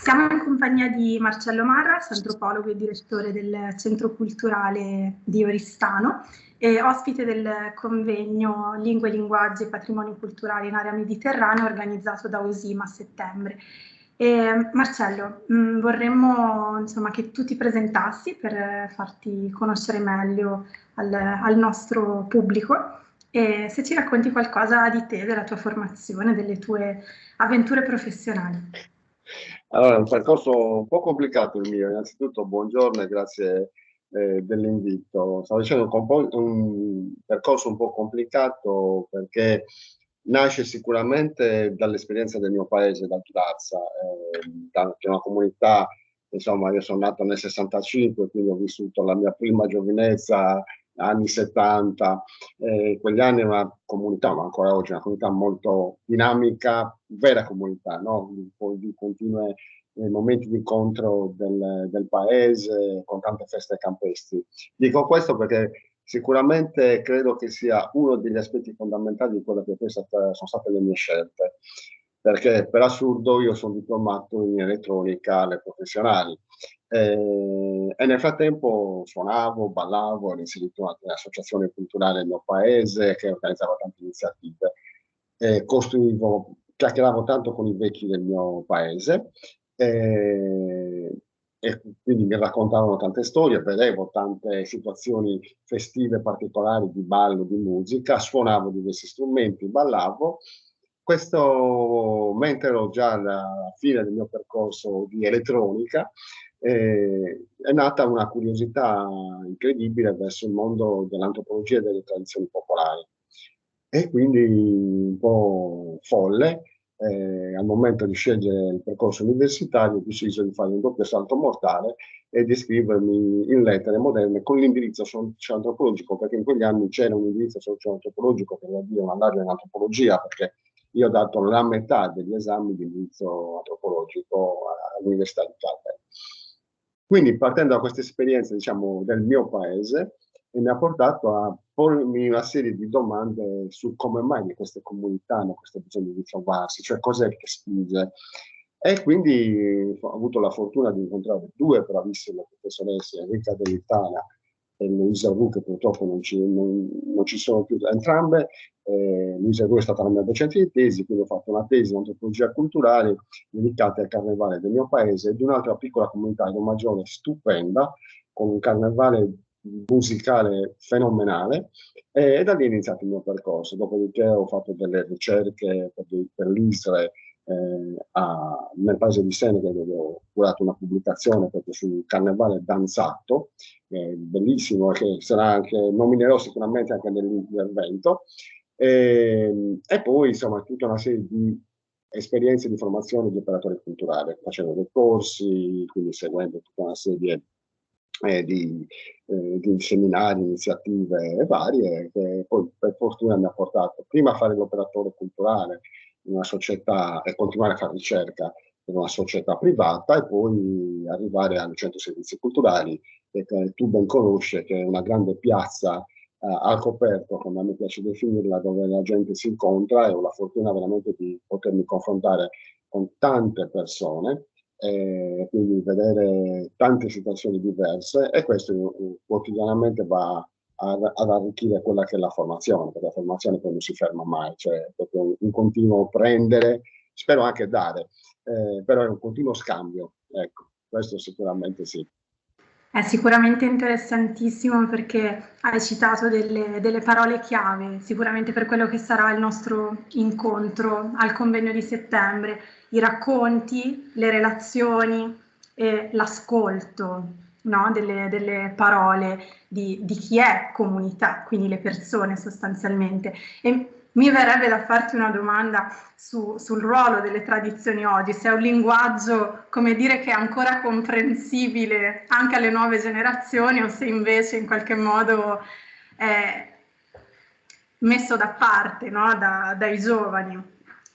Siamo in compagnia di Marcello Marras, antropologo e direttore del Centro Culturale di Oristano e ospite del convegno Lingue, Linguaggi e Patrimoni Culturali in Area Mediterranea organizzato da OSIM a settembre. Marcello, vorremmo insomma, che tu ti presentassi per farti conoscere meglio al nostro pubblico e se ci racconti qualcosa di te, della tua formazione, delle tue avventure professionali. Allora, è un percorso un po' complicato il mio. Innanzitutto, buongiorno e grazie dell'invito. Stavo dicendo che è un percorso un po' complicato perché nasce sicuramente dall'esperienza del mio paese, da Tulazza, che è una comunità, insomma, io sono nato nel 65, quindi ho vissuto la mia prima giovinezza, anni 70. Quegli anni è una comunità, ma ancora oggi è una comunità molto dinamica, vera comunità, no? Di continue momenti di incontro del paese, con tante feste campestri. Dico questo perché sicuramente credo che sia uno degli aspetti fondamentali di quello che poi sono state le mie scelte, perché per assurdo io sono diplomato in elettronica alle professionali. E nel frattempo suonavo, ballavo, ero inserito anche nell'associazione culturale del mio paese che organizzava tante iniziative. Costruivo, chiacchieravo tanto con i vecchi del mio paese e quindi mi raccontavano tante storie, vedevo tante situazioni festive particolari di ballo, di musica, suonavo diversi strumenti, ballavo. Questo mentre ero già alla fine del mio percorso di elettronica, è nata una curiosità incredibile verso il mondo dell'antropologia e delle tradizioni popolari. E quindi un po' folle, al momento di scegliere il percorso universitario, ho deciso di fare un doppio salto mortale e di iscrivermi in lettere moderne con l'indirizzo socio-antropologico, perché in quegli anni c'era un indirizzo socio-antropologico, che vuol dire una laurea in antropologia, perché io ho dato la metà degli esami di indirizzo antropologico all'Università di Calvert. Quindi partendo da questa esperienza, diciamo, del mio paese, mi ha portato a pormi una serie di domande su come mai queste comunità hanno questo bisogno di trovarsi, cioè cos'è che spinge. E quindi ho avuto la fortuna di incontrare due bravissime professoresse, Enrica Dell'Italia e Luisa Ru, che purtroppo non ci sono più entrambe. Luisa Ru è stata la mia docente di tesi, quindi ho fatto una tesi in antropologia culturale dedicata al carnevale del mio paese e di un'altra piccola comunità di Maggiore stupenda, con un carnevale musicale fenomenale, e da lì è iniziato il mio percorso. Dopodiché ho fatto delle ricerche per l'ISRE nel paese di Senegal, dove ho curato una pubblicazione proprio sul carnevale danzato, bellissimo, che sarà anche, nominerò sicuramente anche nell'intervento. E poi insomma tutta una serie di esperienze di formazione di operatore culturale, facendo dei corsi, quindi seguendo tutta una serie di seminari, iniziative varie, che poi per fortuna mi ha portato prima a fare l'operatore culturale in una società e continuare a fare ricerca in una società privata e poi arrivare al centro servizi culturali, che tu ben conosci, che è una grande piazza al coperto, come a me piace definirla, dove la gente si incontra e ho la fortuna veramente di potermi confrontare con tante persone, quindi vedere tante situazioni diverse e questo quotidianamente va ad arricchire quella che è la formazione, perché la formazione poi non si ferma mai, cioè è proprio un continuo prendere, spero anche dare, però è un continuo scambio, ecco, questo sicuramente sì. È sicuramente interessantissimo perché hai citato delle parole chiave, sicuramente per quello che sarà il nostro incontro al convegno di settembre, i racconti, le relazioni e l'ascolto, no? delle parole di chi è comunità, quindi le persone sostanzialmente. E mi verrebbe da farti una domanda sul ruolo delle tradizioni oggi, se è un linguaggio, come dire, che è ancora comprensibile anche alle nuove generazioni o se invece in qualche modo è messo da parte, no? Dai giovani.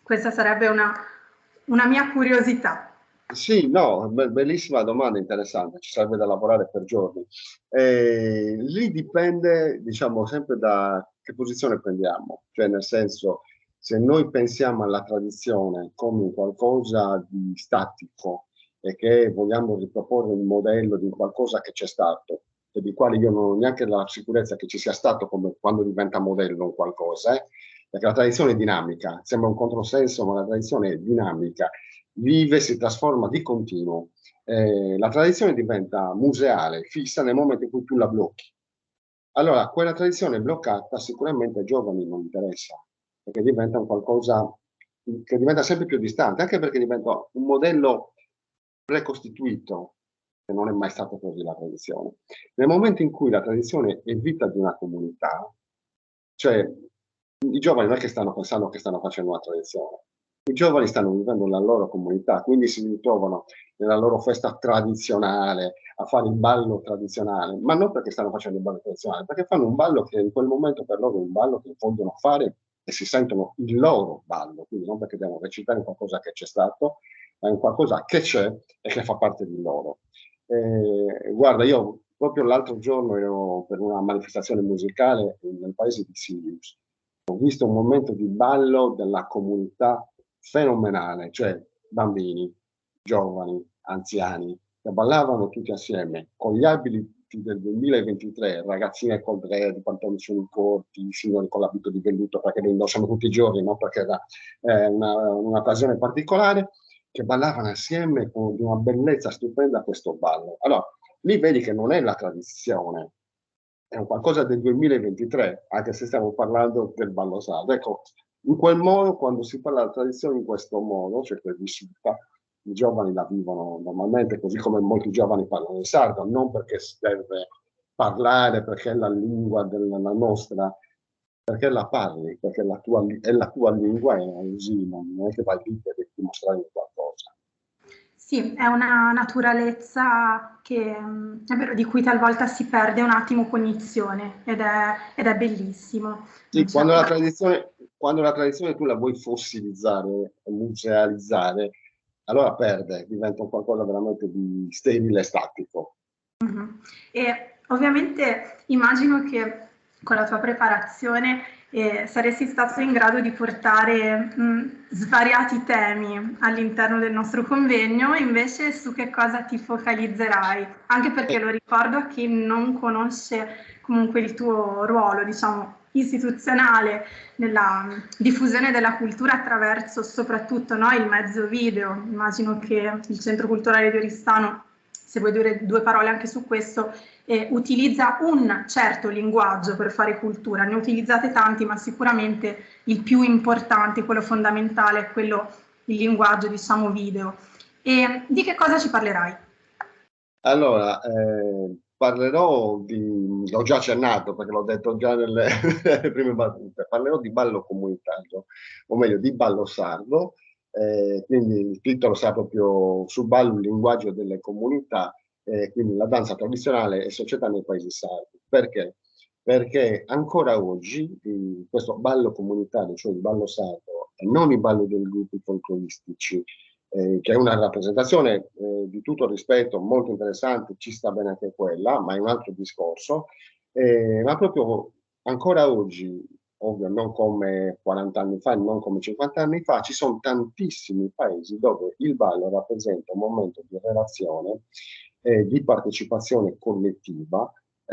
Questa sarebbe una mia curiosità. Sì, no, bellissima domanda, interessante, ci sarebbe da lavorare per giorni. Lì dipende, diciamo, sempre da che posizione prendiamo, cioè nel senso, se noi pensiamo alla tradizione come qualcosa di statico e che vogliamo riproporre un modello di qualcosa che c'è stato e di quale io non ho neanche la sicurezza che ci sia stato come quando diventa modello un qualcosa, perché la tradizione è dinamica, sembra un controsenso, ma la tradizione è dinamica, vive, si trasforma di continuo. La tradizione diventa museale, fissa nel momento in cui tu la blocchi. Allora, quella tradizione bloccata sicuramente ai giovani non interessa, perché diventa un qualcosa che diventa sempre più distante, anche perché diventa un modello precostituito, che non è mai stato così la tradizione. Nel momento in cui la tradizione è vita di una comunità, cioè i giovani non è che stanno pensando che stanno facendo una tradizione, i giovani stanno vivendo la loro comunità, quindi si ritrovano nella loro festa tradizionale, a fare il ballo tradizionale, ma non perché stanno facendo il ballo tradizionale, perché fanno un ballo che in quel momento per loro è un ballo che vogliono fare e si sentono il loro ballo, quindi non perché devono recitare qualcosa che c'è stato, ma in qualcosa che c'è e che fa parte di loro. Guarda, io proprio l'altro giorno ero per una manifestazione musicale nel paese di Sirius. Ho visto un momento di ballo della comunità fenomenale, cioè bambini, giovani, anziani, che ballavano tutti assieme, con gli abiti del 2023, ragazzine col dread, pantaloncini corti, signori con l'abito di velluto, perché li indossano tutti i giorni, non perché era un'occasione particolare, che ballavano assieme con una bellezza stupenda questo ballo. Allora, lì vedi che non è la tradizione, è un qualcosa del 2023, anche se stiamo parlando del ballo sardo. Ecco, in quel modo, quando si parla della tradizione in questo modo, cioè che è vissuta, i giovani la vivono normalmente, così come molti giovani parlano il sardo, non perché si deve parlare, perché è la lingua della nostra, perché la parli, perché è la tua lingua e la usi, non è che vai lì per dimostrare qualcosa. Sì, è una naturalezza che, è vero, di cui talvolta si perde un attimo cognizione ed è bellissimo. Sì, quando la tradizione tu la vuoi fossilizzare, musealizzare, allora perde, diventa un qualcosa veramente di sterile e statico. E ovviamente immagino che con la tua preparazione saresti stato in grado di portare svariati temi all'interno del nostro convegno, invece su che cosa ti focalizzerai? Anche perché lo ricordo a chi non conosce comunque il tuo ruolo, diciamo, istituzionale nella diffusione della cultura attraverso soprattutto, no, il mezzo video. Immagino che il Centro Culturale di Oristano, se vuoi dire due parole anche su questo, utilizza un certo linguaggio per fare cultura, ne utilizzate tanti, ma sicuramente il più importante, quello fondamentale, è quello, il linguaggio, diciamo, video. E di che cosa ci parlerai? Allora, parlerò l'ho già accennato perché l'ho detto già nelle prime battute, parlerò di ballo comunitario, o meglio di ballo sardo, quindi il titolo sarà proprio sul ballo, il linguaggio delle comunità, quindi la danza tradizionale e società nei paesi sardi. Perché? Perché ancora oggi questo ballo comunitario, cioè il ballo sardo, e non i balli dei gruppi folcloristici, che è una rappresentazione di tutto rispetto molto interessante, ci sta bene anche quella, ma è un altro discorso, ma proprio ancora oggi, ovvio, non come 40 anni fa, non come 50 anni fa, ci sono tantissimi paesi dove il ballo rappresenta un momento di relazione, di partecipazione collettiva,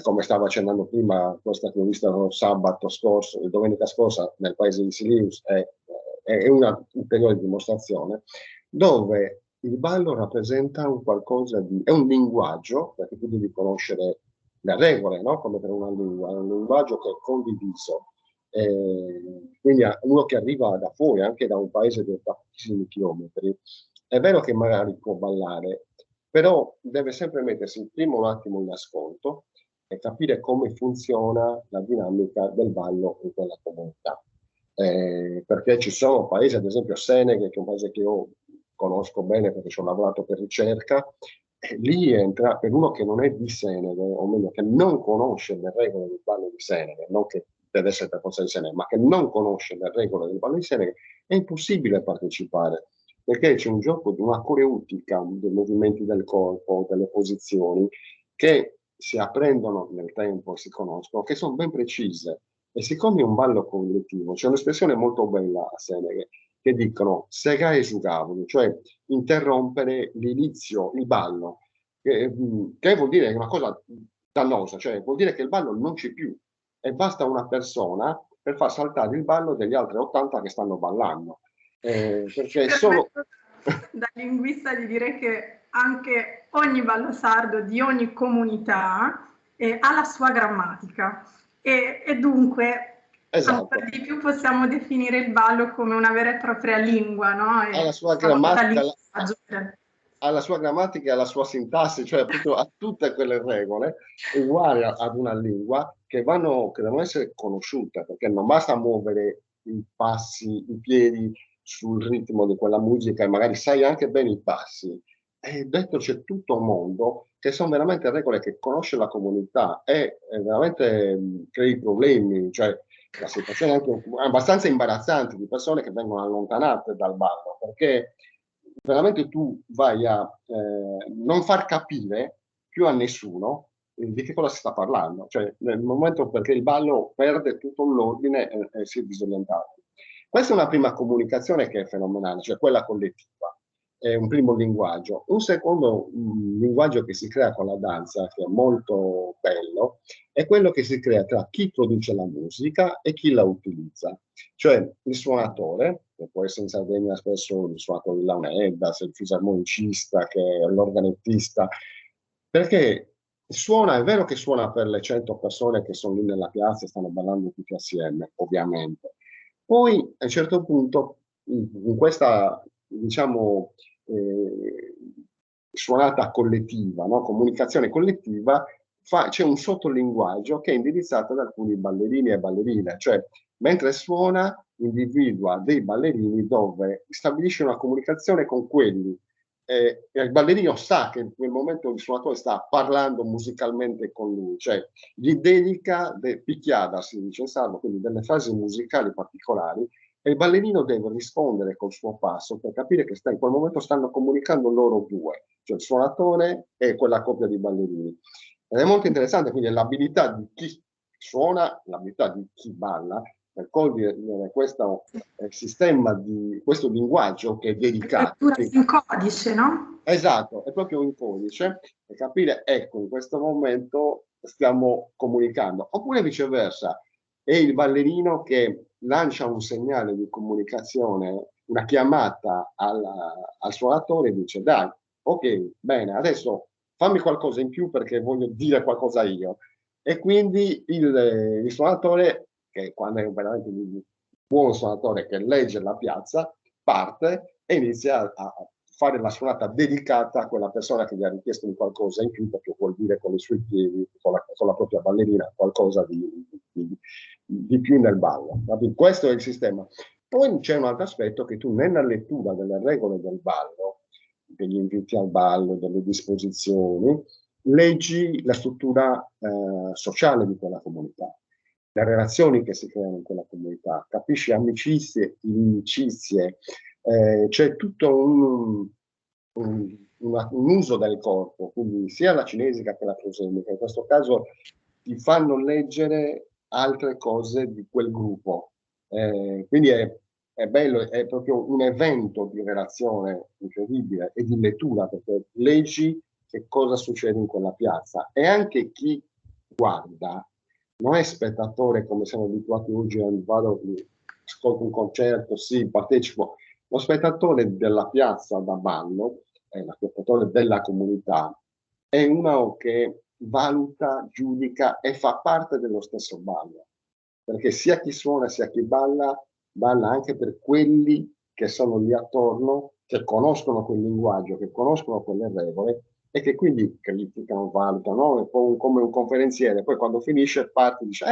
come stavo accennando prima, questa che ho visto sabato scorso, domenica scorsa nel paese di Silius, è una ulteriore dimostrazione, dove il ballo rappresenta un qualcosa di... è un linguaggio, perché tu devi conoscere le regole, no? Come per una lingua, è un linguaggio che è condiviso. Quindi uno che arriva da fuori, anche da un paese di tantissimi chilometri, è vero che magari può ballare, però deve sempre mettersi prima un attimo in ascolto e capire come funziona la dinamica del ballo in quella comunità. Perché ci sono paesi, ad esempio Senegal, che è un paese che io conosco bene perché ci ho lavorato per ricerca, e lì entra, per uno che non è di Senegal, o meglio, che non conosce le regole del ballo di Senegal, non che deve essere per forza di Senegal, ma che non conosce le regole del ballo di Senegal, è impossibile partecipare, perché c'è un gioco di una coreutica dei movimenti del corpo, delle posizioni, che si apprendono nel tempo e si conoscono, che sono ben precise. E siccome è un ballo collettivo, c'è un'espressione molto bella a Senegal, che dicono segare su cavoli, cioè interrompere l'inizio, il ballo, che vuol dire una cosa dannosa, cioè vuol dire che il ballo non c'è più e basta una persona per far saltare il ballo degli altri 80 che stanno ballando. Perché solo... da linguista di dire che anche ogni ballo sardo di ogni comunità ha la sua grammatica e dunque Esatto. per di più possiamo definire il ballo come una vera e propria lingua, no? Ha la sua grammatica, ha la sua sintassi, cioè appunto ha tutte quelle regole uguali ad una lingua che devono essere conosciute, perché non basta muovere i passi, i piedi sul ritmo di quella musica e magari sai anche bene i passi. E dentro c'è tutto un mondo che sono veramente regole che conosce la comunità e veramente crei problemi, cioè la situazione è anche abbastanza imbarazzante di persone che vengono allontanate dal ballo, perché veramente tu vai a non far capire più a nessuno di che cosa si sta parlando, cioè nel momento perché il ballo perde tutto l'ordine e si è disorientato. Questa è una prima comunicazione che è fenomenale, cioè quella collettiva, è un primo linguaggio. Un secondo linguaggio che si crea con la danza, che è molto bello, è quello che si crea tra chi produce la musica e chi la utilizza. Cioè il suonatore, che può essere in Sardegna spesso il suonatore di launeddas, il fisarmonicista, che è l'organettista, perché suona, è vero che suona per le 100 persone che sono lì nella piazza e stanno ballando tutti assieme, ovviamente. Poi a un certo punto, in questa, diciamo, suonata collettiva, no? Comunicazione collettiva, c'è un sottolinguaggio che è indirizzato ad alcuni ballerini e ballerine, cioè mentre suona individua dei ballerini dove stabilisce una comunicazione con quelli. Il ballerino sa che nel momento il suonatore sta parlando musicalmente con lui, cioè gli dedica picchiada, si dice in sardo, quindi delle frasi musicali particolari, e il ballerino deve rispondere col suo passo per capire che in quel momento stanno comunicando loro due, cioè il suonatore e quella coppia di ballerini. Ed è molto interessante, quindi l'abilità di chi suona, l'abilità di chi balla, per cogliere questo sistema di questo linguaggio che è dedicato. In codice, no? Esatto, è proprio in codice, per capire, ecco, in questo momento stiamo comunicando. Oppure viceversa, è il ballerino che lancia un segnale di comunicazione, una chiamata al suonatore e dice, dai, ok, bene, adesso fammi qualcosa in più perché voglio dire qualcosa io. E quindi il suonatore, che quando è veramente un buon suonatore che legge la piazza, parte e inizia a fare la suonata dedicata a quella persona che gli ha richiesto di qualcosa in più, perché vuol dire con i suoi piedi, con la propria ballerina, qualcosa di più nel ballo. Questo è il sistema. Poi c'è un altro aspetto che tu nella lettura delle regole del ballo, degli inviti al ballo, delle disposizioni, leggi la struttura sociale di quella comunità, le relazioni che si creano in quella comunità, capisci amicizie, inimicizie, c'è tutto un uso del corpo, quindi sia la cinesica che la prosemica, in questo caso ti fanno leggere altre cose di quel gruppo. Quindi è bello, è proprio un evento di relazione incredibile e di lettura, perché leggi che cosa succede in quella piazza e anche chi guarda non è spettatore come siamo abituati oggi, vado, ascolto un concerto, sì, partecipo. Lo spettatore della piazza da ballo, lo spettatore della comunità, è uno che valuta, giudica e fa parte dello stesso ballo. Perché sia chi suona sia chi balla, balla anche per quelli che sono lì attorno, che conoscono quel linguaggio, che conoscono quelle regole e che quindi criticano, valutano, è come un conferenziere. Poi quando finisce parte e dice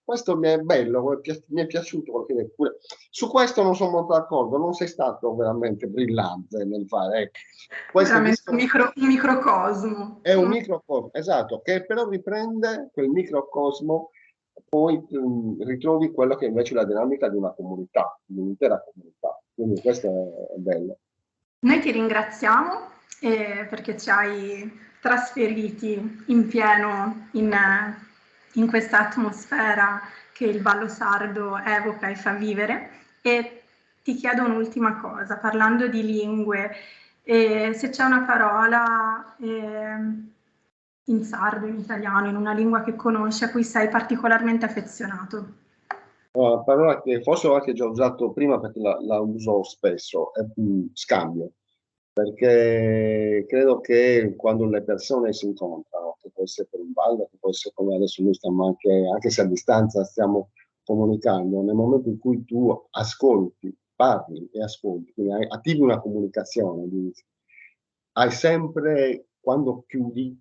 questo mi è bello, mi è piaciuto, pure. Su questo non sono molto d'accordo, non sei stato veramente brillante nel fare. Veramente un microcosmo. È un microcosmo, esatto, che però riprende quel microcosmo, poi ritrovi quello che invece è la dinamica di una comunità, di un'intera comunità. Quindi questo è bello. Noi ti ringraziamo perché ci hai trasferiti in pieno in questa atmosfera che il ballo sardo evoca e fa vivere e ti chiedo un'ultima cosa, parlando di lingue, se c'è una parola in sardo, in italiano, in una lingua che conosci, a cui sei particolarmente affezionato. Una parola che forse ho anche già usato prima perché la uso spesso, è scambio, perché credo che quando le persone si incontrano, che può essere per un ballo, che può essere come adesso noi stiamo anche se a distanza stiamo comunicando, nel momento in cui tu ascolti, parli e ascolti, quindi attivi una comunicazione, hai sempre, quando chiudi,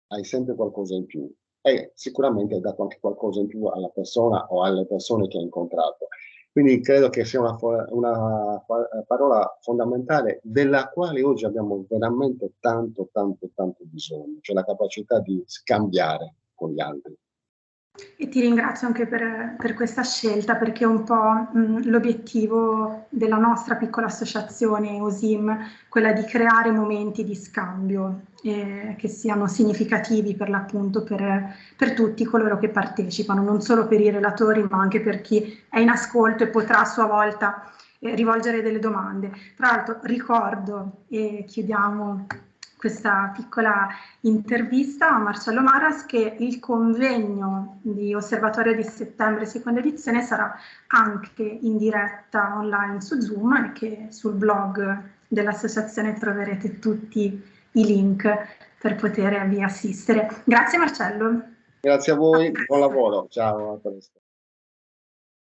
hai sempre qualcosa in più e sicuramente hai dato anche qualcosa in più alla persona o alle persone che hai incontrato. Quindi credo che sia una parola fondamentale della quale oggi abbiamo veramente tanto, tanto, tanto bisogno, cioè la capacità di scambiare con gli altri. E ti ringrazio anche per questa scelta, perché è un po' l'obiettivo della nostra piccola associazione OSIM, quella di creare momenti di scambio che siano significativi per l'appunto per tutti coloro che partecipano, non solo per i relatori, ma anche per chi è in ascolto e potrà a sua volta rivolgere delle domande. Tra l'altro ricordo, e chiudiamo questa piccola intervista a Marcello Maras, che il convegno di Osservatorio di Settembre, seconda edizione, sarà anche in diretta online su Zoom e che sul blog dell'associazione troverete tutti i link per potervi assistere. Grazie Marcello. Grazie a voi, buon lavoro, ciao, a presto.